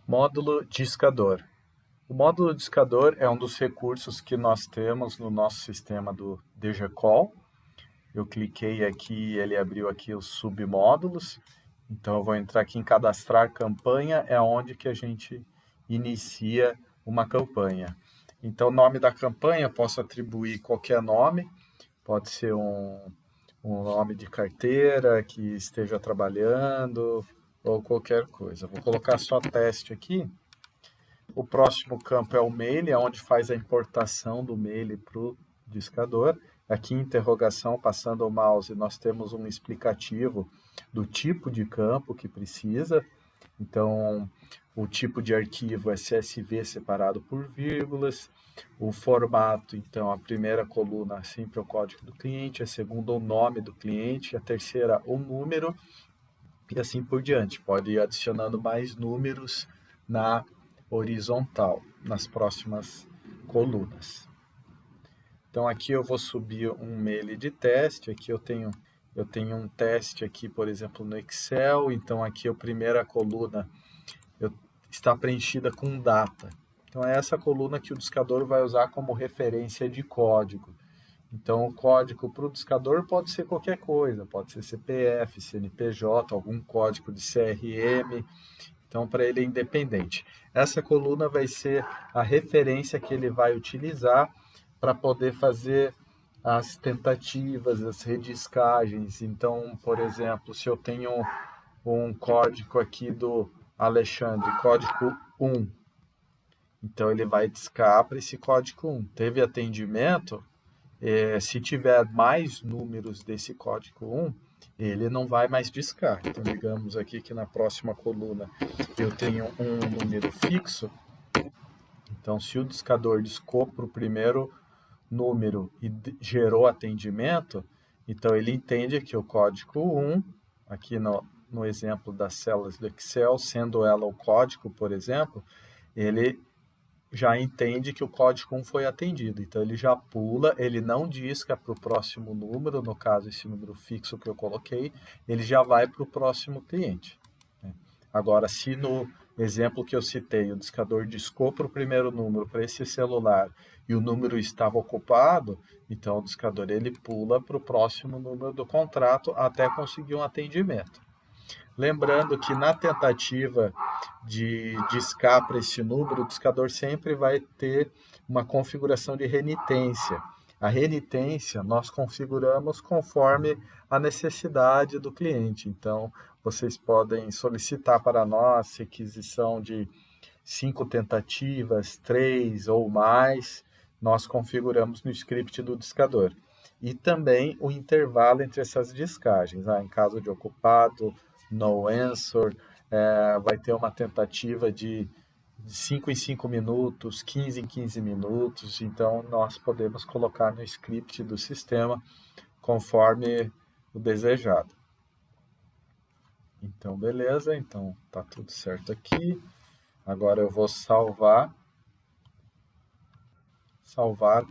Módulo discador. O módulo discador é um dos recursos que nós temos no nosso sistema do DGCall. Eu cliquei aqui, ele abriu aqui os submódulos. Então, eu vou entrar aqui em cadastrar campanha, é onde que a gente inicia uma campanha. Então, o nome da campanha, eu posso atribuir qualquer nome, pode ser um nome de carteira que esteja trabalhando, ou qualquer coisa. Vou colocar só teste aqui. O próximo campo é o mail, é onde faz a importação do mail para o discador. Aqui em interrogação, passando o mouse, nós temos um explicativo do tipo de campo que precisa. Então, o tipo de arquivo é CSV separado por vírgulas. O formato, então, a primeira coluna sempre é o código do cliente, a segunda o nome do cliente, a terceira o número, e assim por diante. Pode ir adicionando mais números na horizontal, nas próximas colunas. Então, aqui eu vou subir um mail de teste. Aqui eu tenho um teste aqui, por exemplo, no Excel. Então, aqui a primeira coluna está preenchida com data. Então, é essa coluna que o discador vai usar como referência de código. Então, o código para o discador pode ser qualquer coisa, pode ser CPF, CNPJ, algum código de CRM. Então, para ele é independente. Essa coluna vai ser a referência que ele vai utilizar para poder fazer as tentativas, as rediscagens. Então, por exemplo, se eu tenho um código aqui do Alexandre, código 1, então ele vai discar para esse código 1. Teve atendimento, se tiver mais números desse código 1, ele não vai mais discar. Então, digamos aqui que na próxima coluna eu tenho um número fixo. Então, se o discador discou para o primeiro número e gerou atendimento, então ele entende que o código 1, aqui no exemplo das células do Excel, sendo ela o código, por exemplo, ele já entende que o código 1 foi atendido. Então, ele já pula, ele não disca para o próximo número, no caso, esse número fixo que eu coloquei, ele já vai para o próximo cliente. Agora, se no exemplo que eu citei, o discador discou para o primeiro número, para esse celular, e o número estava ocupado, então o discador ele pula para o próximo número do contrato até conseguir um atendimento. Lembrando que na tentativa de discar para esse número, o discador sempre vai ter uma configuração de renitência. A renitência nós configuramos conforme a necessidade do cliente. Então, vocês podem solicitar para nós requisição de 5 tentativas, 3 ou mais, nós configuramos no script do discador. E também o intervalo entre essas discagens. Em caso de ocupado, no answer, vai ter uma tentativa de 5 em 5 minutos, 15 em 15 minutos, então nós podemos colocar no script do sistema conforme o desejado. Então, beleza, então tá tudo certo aqui. Agora eu vou salvar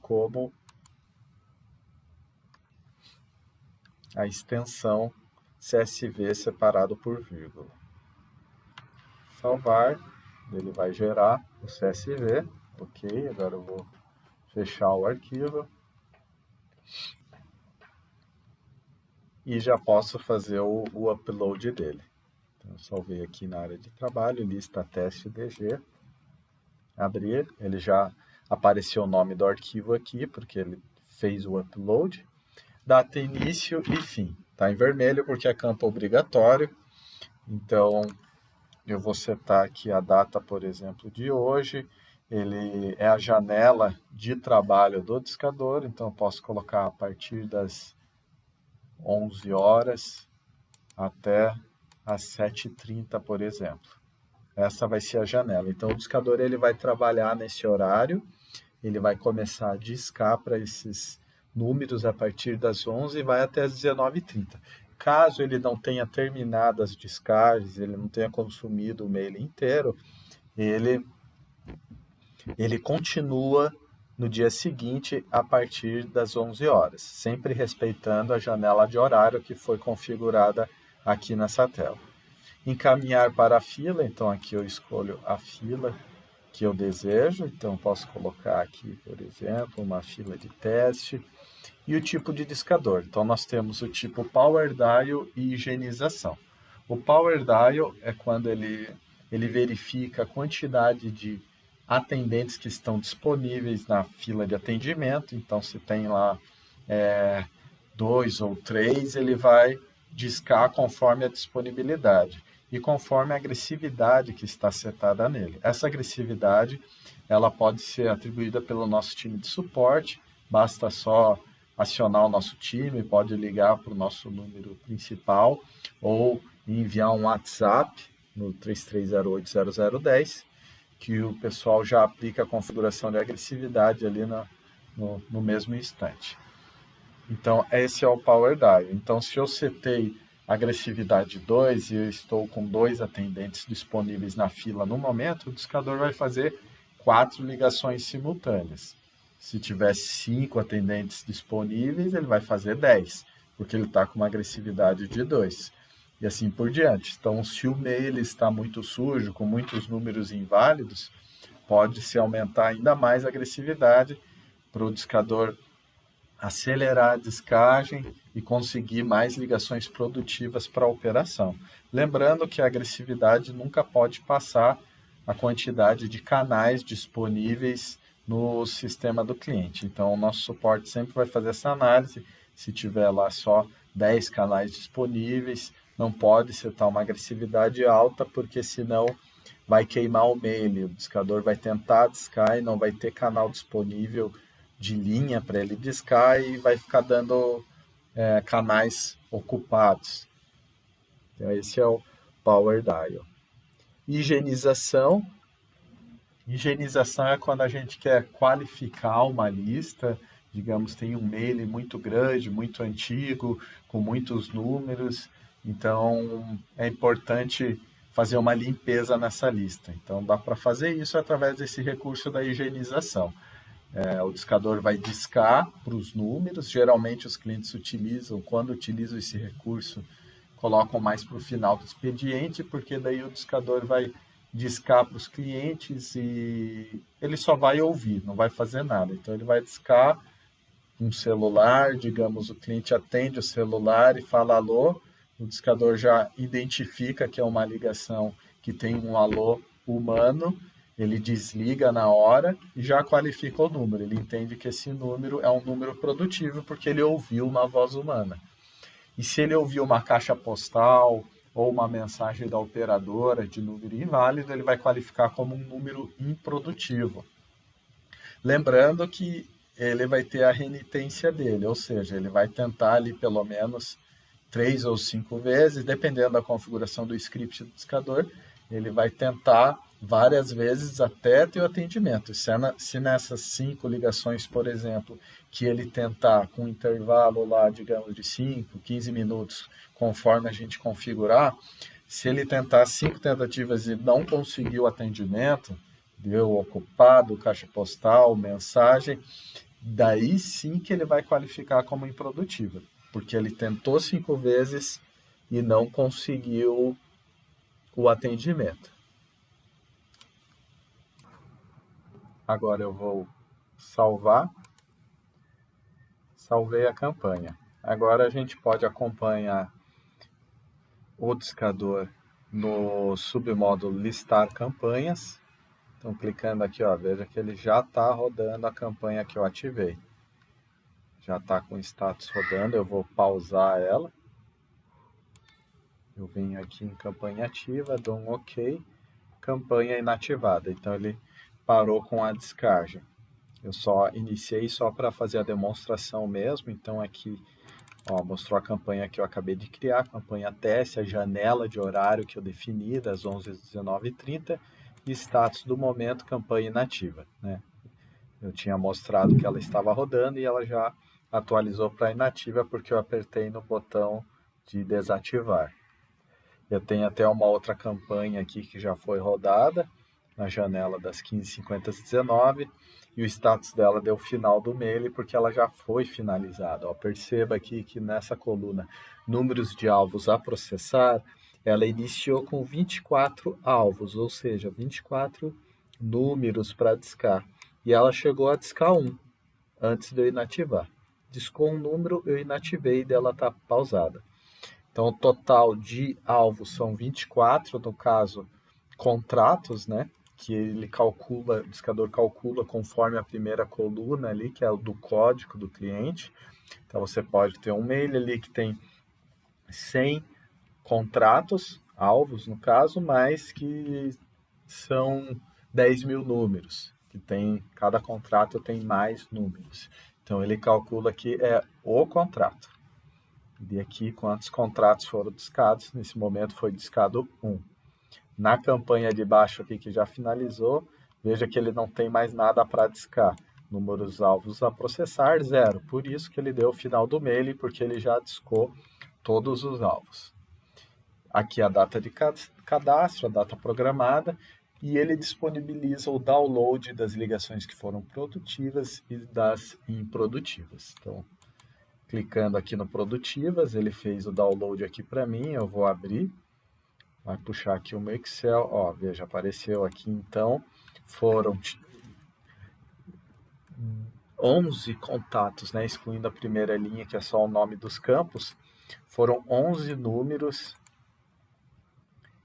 como a extensão CSV separado por vírgula. Salvar, ele vai gerar o CSV, ok, agora eu vou fechar o arquivo e já posso fazer o upload dele. Então, eu salvei aqui na área de trabalho, lista teste DG, abrir, ele já apareceu o nome do arquivo aqui, porque ele fez o upload, data início e fim. Está em vermelho porque é campo obrigatório, então eu vou setar aqui a data, por exemplo, de hoje. Ele é a janela de trabalho do discador, então eu posso colocar a partir das 11 horas até às 7h30, por exemplo. Essa vai ser a janela. Então, o discador ele vai trabalhar nesse horário, ele vai começar a discar para esses números a partir das 11 e vai até as 19h30. Caso ele não tenha terminado as discagens, ele não tenha consumido o mail inteiro, ele continua no dia seguinte a partir das 11 horas, sempre respeitando a janela de horário que foi configurada aqui nessa tela. Encaminhar para a fila, então aqui eu escolho a fila que eu desejo, então posso colocar aqui, por exemplo, uma fila de teste. E o tipo de discador, então nós temos o tipo Power Dial e higienização. O Power Dial é quando ele verifica a quantidade de atendentes que estão disponíveis na fila de atendimento, então se tem lá 2 ou 3, ele vai discar conforme a disponibilidade e conforme a agressividade que está setada nele. Essa agressividade ela pode ser atribuída pelo nosso time de suporte, basta só acionar o nosso time, pode ligar para o nosso número principal ou enviar um WhatsApp no 33080010, que o pessoal já aplica a configuração de agressividade ali no mesmo instante. Então, esse é o Power Dial. Então, se eu setei agressividade 2 e eu estou com 2 atendentes disponíveis na fila no momento, o discador vai fazer 4 ligações simultâneas. Se tiver 5 atendentes disponíveis, ele vai fazer 10, porque ele está com uma agressividade de 2. E assim por diante. Então, se o mail está muito sujo, com muitos números inválidos, pode-se aumentar ainda mais a agressividade para o discador acelerar a descagem e conseguir mais ligações produtivas para a operação. Lembrando que a agressividade nunca pode passar a quantidade de canais disponíveis no sistema do cliente. Então, o nosso suporte sempre vai fazer essa análise. Se tiver lá só 10 canais disponíveis, não pode setar uma agressividade alta, porque senão vai queimar o mail. O discador vai tentar discar e não vai ter canal disponível de linha para ele discar e vai ficar dando canais ocupados. Então, esse é o Power Dial. Higienização. Higienização é quando a gente quer qualificar uma lista, digamos, tem um mail muito grande, muito antigo, com muitos números, então é importante fazer uma limpeza nessa lista. Então dá para fazer isso através desse recurso da higienização. O discador vai discar para os números, geralmente os clientes utilizam, quando utilizam esse recurso, colocam mais para o final do expediente, porque daí o discador vai discar para os clientes e ele só vai ouvir, não vai fazer nada. Então ele vai discar um celular, digamos, o cliente atende o celular e fala alô, o discador já identifica que é uma ligação que tem um alô humano, ele desliga na hora e já qualifica o número. Ele entende que esse número é um número produtivo porque ele ouviu uma voz humana. E se ele ouviu uma caixa postal ou uma mensagem da operadora de número inválido, ele vai qualificar como um número improdutivo. Lembrando que ele vai ter a renitência dele, ou seja, ele vai tentar ali pelo menos 3 ou 5 vezes, dependendo da configuração do script do discador, ele vai tentar várias vezes até ter o atendimento. Se nessas 5 ligações, por exemplo, que ele tentar com um intervalo lá, digamos, de 5, 15 minutos, conforme a gente configurar, se ele tentar 5 tentativas e não conseguir o atendimento, deu ocupado, caixa postal, mensagem, daí sim que ele vai qualificar como improdutivo, porque ele tentou 5 vezes e não conseguiu o atendimento. Agora eu vou salvar. Salvei a campanha. Agora a gente pode acompanhar o discador no submódulo listar campanhas. Então, clicando aqui, ó, veja que ele já está rodando a campanha que eu ativei. Já está com o status rodando, eu vou pausar ela. Eu venho aqui em campanha ativa, dou um OK, campanha inativada. Então, ele parou com a descarga. Eu só iniciei só para fazer a demonstração mesmo, então aqui ó, mostrou a campanha que eu acabei de criar, campanha teste, a janela de horário que eu defini, das 11 às 19h30, e status do momento, campanha inativa. Né? Eu tinha mostrado que ela estava rodando e ela já atualizou para inativa porque eu apertei no botão de desativar. Eu tenho até uma outra campanha aqui que já foi rodada, na janela das 15h50 às 19h, e o status dela deu final do mail porque ela já foi finalizada. Ó, perceba aqui que nessa coluna números de alvos a processar, ela iniciou com 24 alvos, ou seja, 24 números para discar. E ela chegou a discar um antes de eu inativar. Discou um número, eu inativei e dela está pausada. Então, o total de alvos são 24, no caso, contratos, né? Que ele calcula, o discador calcula conforme a primeira coluna ali, que é o do código do cliente. Então, você pode ter um mail ali que tem 100 contratos, alvos no caso, mas que são 10 mil números, que tem, cada contrato tem mais números. Então, ele calcula que é o contrato. E aqui, quantos contratos foram discados? Nesse momento foi discado 1. Na campanha de baixo aqui, que já finalizou, veja que ele não tem mais nada para discar. Números alvos a processar, 0. Por isso que ele deu o final do mail, porque ele já discou todos os alvos. Aqui a data de cadastro, a data programada, e ele disponibiliza o download das ligações que foram produtivas e das improdutivas. Então, clicando aqui no produtivas, ele fez o download aqui para mim, eu vou abrir, vai puxar aqui o meu Excel, ó, veja, apareceu aqui então, foram 11 contatos, né, excluindo a primeira linha, que é só o nome dos campos, foram 11 números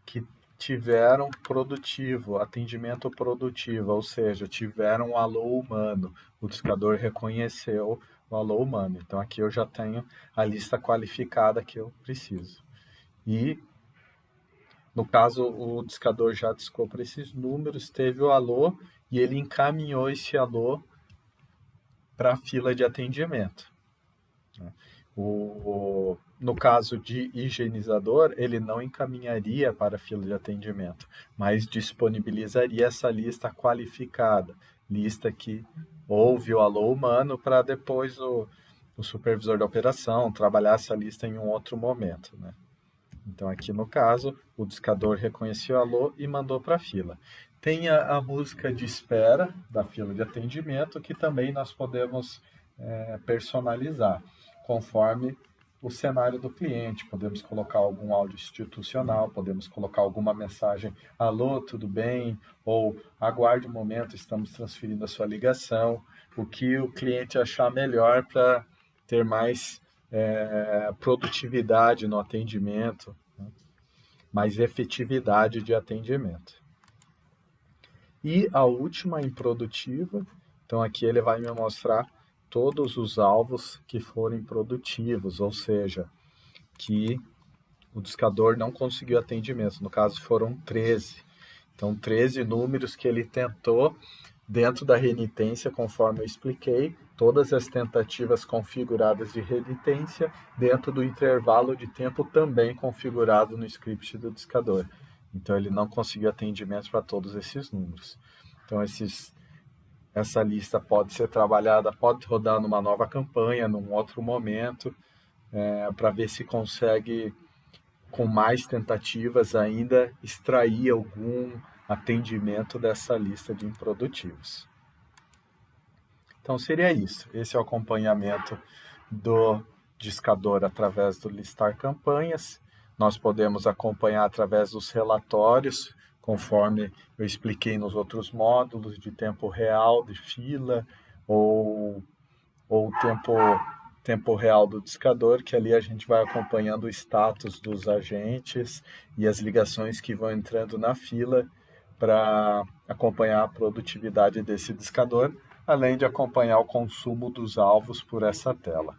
que tiveram produtivo, atendimento produtivo, ou seja, tiveram um alô humano, o discador reconheceu o alô humano. Então, aqui eu já tenho a lista qualificada que eu preciso. E, no caso, o discador já discou para esses números, teve o alô e ele encaminhou esse alô para a fila de atendimento. No caso de higienizador, ele não encaminharia para a fila de atendimento, mas disponibilizaria essa lista qualificada, lista que houve o alô humano para depois o supervisor da operação trabalhar essa lista em um outro momento, né? Então, aqui no caso, o discador reconheceu o alô e mandou para a fila. Tem a música de espera da fila de atendimento, que também nós podemos personalizar, conforme o cenário do cliente. Podemos colocar algum áudio institucional, podemos colocar alguma mensagem, alô, tudo bem? Ou aguarde um momento, estamos transferindo a sua ligação. O que o cliente achar melhor para ter mais produtividade no atendimento, né? Mais efetividade de atendimento. E a última improdutiva, então aqui ele vai me mostrar todos os alvos que forem produtivos, ou seja, que o discador não conseguiu atendimento. No caso, foram 13. Então, 13 números que ele tentou dentro da renitência, conforme eu expliquei, todas as tentativas configuradas de renitência dentro do intervalo de tempo também configurado no script do discador. Então, ele não conseguiu atendimento para todos esses números. Então, essa lista pode ser trabalhada, pode rodar numa nova campanha, num outro momento, para ver se consegue, com mais tentativas ainda, extrair algum atendimento dessa lista de improdutivos. Então, seria isso. Esse é o acompanhamento do discador através do listar campanhas. Nós podemos acompanhar através dos relatórios, conforme eu expliquei nos outros módulos, de tempo real, de fila, ou tempo real do discador, que ali a gente vai acompanhando o status dos agentes e as ligações que vão entrando na fila para acompanhar a produtividade desse discador, além de acompanhar o consumo dos alvos por essa tela.